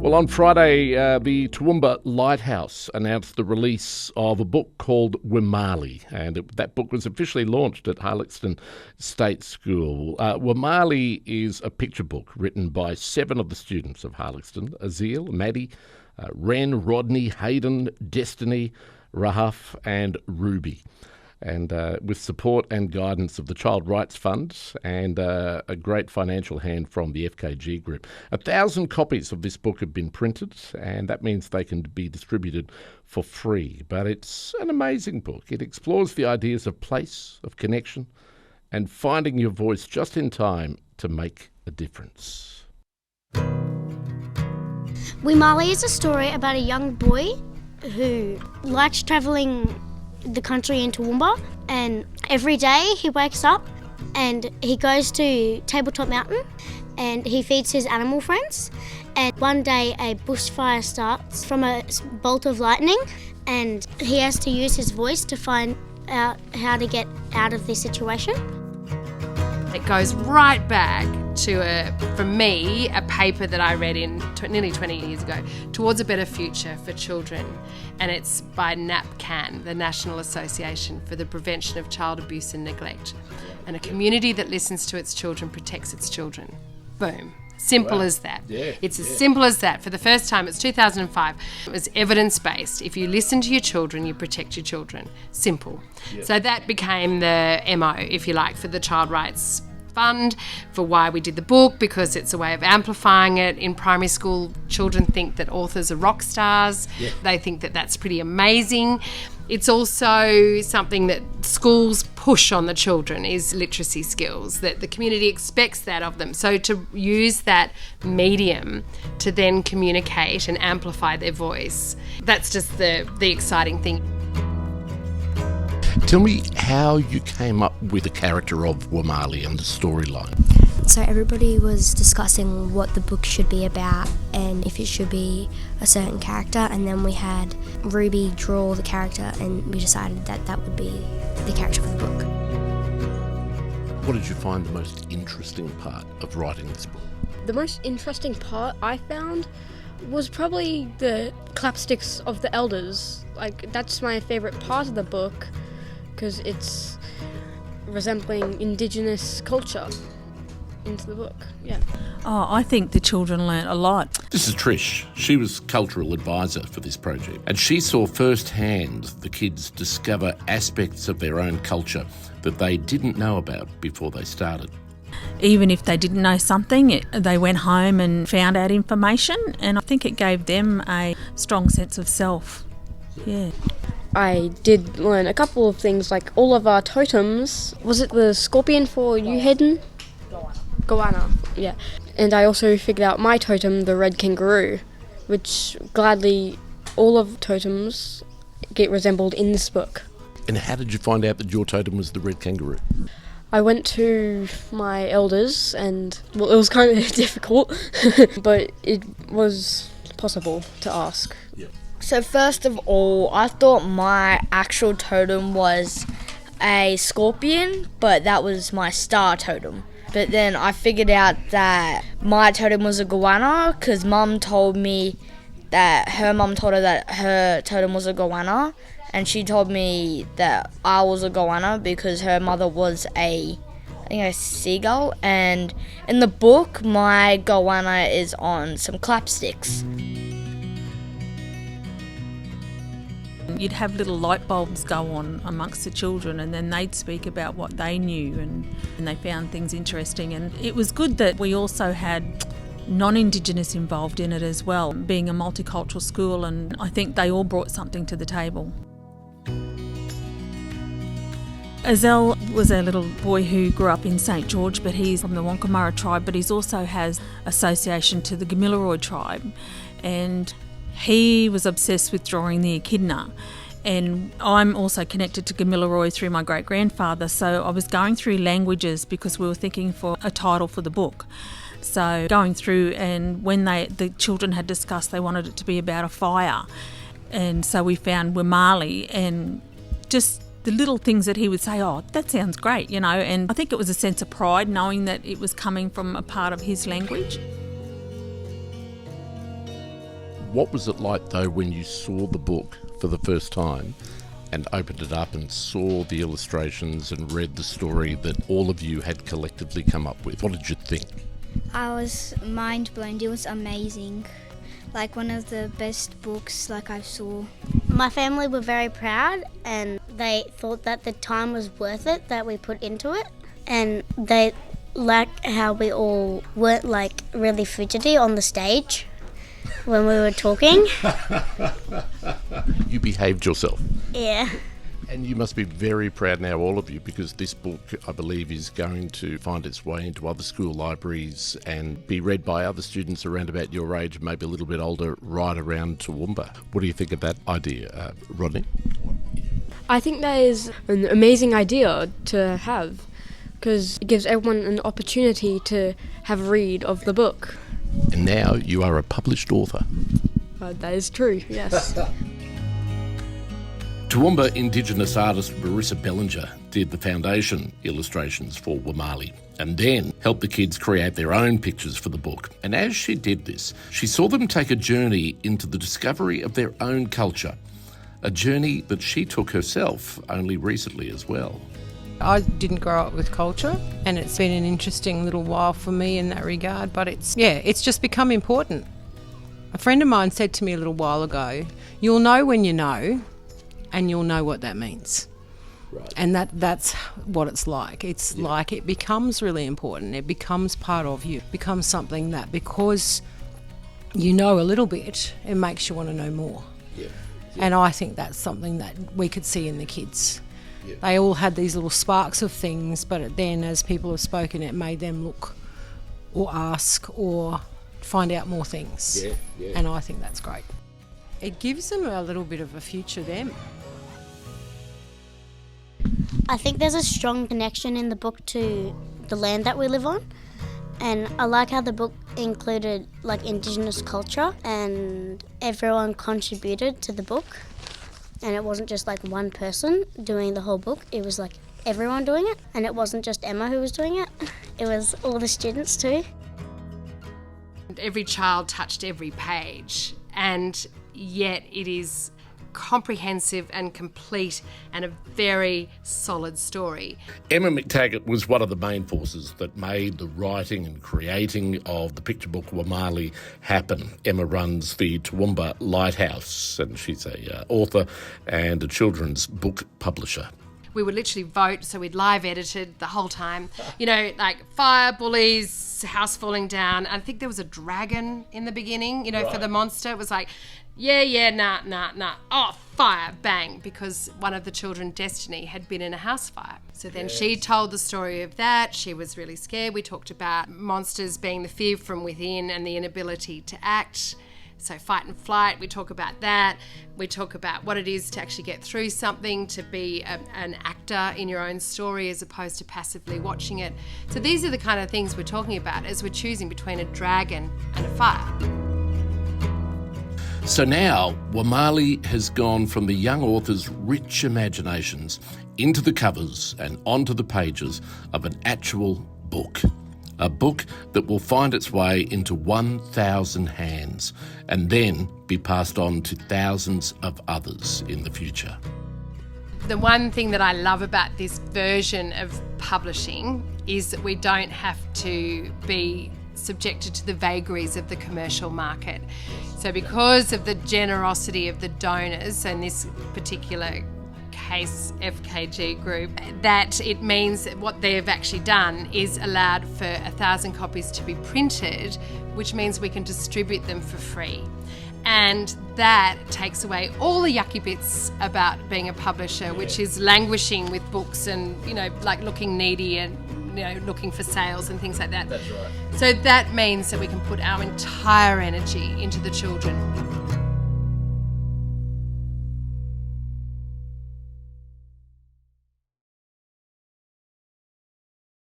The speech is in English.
Well, on Friday, the Toowoomba Lighthouse announced the release of a book called Wiimali, and that book was officially launched at Harlaxton State School. Wiimali is a picture book written by 7 of the students of Harlaxton: Azil, Maddie, Ren, Rodney, Hayden, Destiny, Rahaf and Ruby. And with support and guidance of the Child Rights Fund and a great financial hand from the FKG Group. 1,000 copies of this book have been printed, and that means they can be distributed for free. But it's an amazing book. It explores the ideas of place, of connection, and finding your voice just in time to make a difference. Wiimali is a story about a young boy who likes travelling the country in Toowoomba, and every day he wakes up and he goes to Tabletop Mountain and he feeds his animal friends, and one day a bushfire starts from a bolt of lightning and he has to use his voice to find out how to get out of this situation. It goes right back to, for me, a paper that I read in nearly 20 years ago, Towards a Better Future for Children, and it's by NAPCAN, the National Association for the Prevention of Child Abuse and Neglect. And a community that listens to its children protects its children. Boom. Simple as that. It's as simple as that. For the first time, it's 2005. It was evidence-based. If you listen to your children, you protect your children. Simple. So that became the MO, if you like, for the Child Rights Fund, for why we did the book, because it's a way of amplifying it. In primary school, children think that authors are rock stars. They think that that's pretty amazing. It's also something that schools push on the children, is literacy skills, that the community expects that of them. So to use that medium to then communicate and amplify their voice, that's just the exciting thing. Tell me how you came up with the character of Wiimali and the storyline. So everybody was discussing what the book should be about and if it should be a certain character, and then we had Ruby draw the character and we decided that that would be the character for the book. What did you find the most interesting part of writing this book? The most interesting part I found was probably the clapsticks of the elders. Like, that's my favourite part of the book, because it's resembling Indigenous culture into the book. Oh, I think the children learnt a lot. This is Trish. She was cultural advisor for this project, and she saw firsthand the kids discover aspects of their own culture that they didn't know about before they started. Even if they didn't know something, they went home and found out information, and I think it gave them a strong sense of self. Yeah. I did learn a couple of things, like all of our totems. Was it the scorpion for you, Hayden? Goanna. Yeah. And I also figured out my totem, the red kangaroo, which gladly all of totems get resembled in this book. And how did you find out that your totem was the red kangaroo? I went to my elders and, well, it was kind of difficult, but it was possible to ask. Yeah. So first of all, I thought my actual totem was a scorpion, but that was my star totem. But then I figured out that my totem was a goanna, because Mum told me that her mum told her that her totem was a goanna, and she told me that I was a goanna because her mother was a seagull. And in the book, my goanna is on some clapsticks. You'd have little light bulbs go on amongst the children, and then they'd speak about what they knew and they found things interesting. And it was good that we also had non-Indigenous involved in it as well, being a multicultural school, and I think they all brought something to the table. Azil was a little boy who grew up in St George, but he's from the Wonkamara tribe, but he also has association to the Gamilaroi tribe, and he was obsessed with drawing the echidna. And I'm also connected to Gamilaroi through my great-grandfather, so I was going through languages because we were thinking for a title for the book. So going through, and when the children had discussed they wanted it to be about a fire, and so we found Wiimali, and just the little things that he would say, oh, that sounds great, and I think it was a sense of pride knowing that it was coming from a part of his language. What was it like, though, when you saw the book for the first time and opened it up and saw the illustrations and read the story that all of you had collectively come up with? What did you think? I was mind blown. It was amazing. Like one of the best books I saw. My family were very proud and they thought that the time was worth it that we put into it, and they liked how we all weren't really fidgety on the stage when we were talking. You behaved yourself. Yeah. And you must be very proud now, all of you, because this book, I believe, is going to find its way into other school libraries and be read by other students around about your age, maybe a little bit older, right around Toowoomba. What do you think of that idea, Rodney? I think that is an amazing idea to have, because it gives everyone an opportunity to have a read of the book. And now you are a published author. That is true, yes. Toowoomba Indigenous artist Marissa Bellinger did the foundation illustrations for Wiimali and then helped the kids create their own pictures for the book. And as she did this, she saw them take a journey into the discovery of their own culture, a journey that she took herself only recently as well. I didn't grow up with culture, and it's been an interesting little while for me in that regard, but it's just become important. A friend of mine said to me a little while ago, you'll know when you know, and you'll know what that means. Right. And that's what it's like. It's like it becomes really important. It becomes part of you. It becomes something that because you know a little bit, it makes you want to know more. Yeah. And I think that's something that we could see in the kids. Yeah. They all had these little sparks of things, but then as people have spoken, it made them look or ask or find out more things. Yeah. And I think that's great. It gives them a little bit of a future then. I think there's a strong connection in the book to the land that we live on, and I like how the book included Indigenous culture and everyone contributed to the book, and it wasn't just one person doing the whole book, it was everyone doing it, and it wasn't just Emma who was doing it, it was all the students too. Every child touched every page, and yet it is comprehensive and complete and a very solid story. Emma McTaggart was one of the main forces that made the writing and creating of the picture book Wiimali happen. Emma runs the Toowoomba Lighthouse, and she's a author and a children's book publisher. We would literally vote, so we'd live edited the whole time. Fire, bullies, house falling down. I think there was a dragon in the beginning, right. For the monster. It was nah. Oh, fire, bang, because one of the children, Destiny, had been in a house fire. So then she told the story of that. She was really scared. We talked about monsters being the fear from within and the inability to act. So fight and flight, we talk about that. We talk about what it is to actually get through something, to be an actor in your own story as opposed to passively watching it. So these are the kind of things we're talking about as we're choosing between a dragon and a fire. So now, Wiimali has gone from the young author's rich imaginations into the covers and onto the pages of an actual book. A book that will find its way into 1,000 hands and then be passed on to thousands of others in the future. The one thing that I love about this version of publishing is that we don't have to be subjected to the vagaries of the commercial market. So because of the generosity of the donors, in this particular case FKG Group, that it means that what they've actually done is allowed for 1,000 copies to be printed, which means we can distribute them for free. And that takes away all the yucky bits about being a publisher, which is languishing with books and, looking needy and, looking for sales and things like that. That's right. So that means that we can put our entire energy into the children.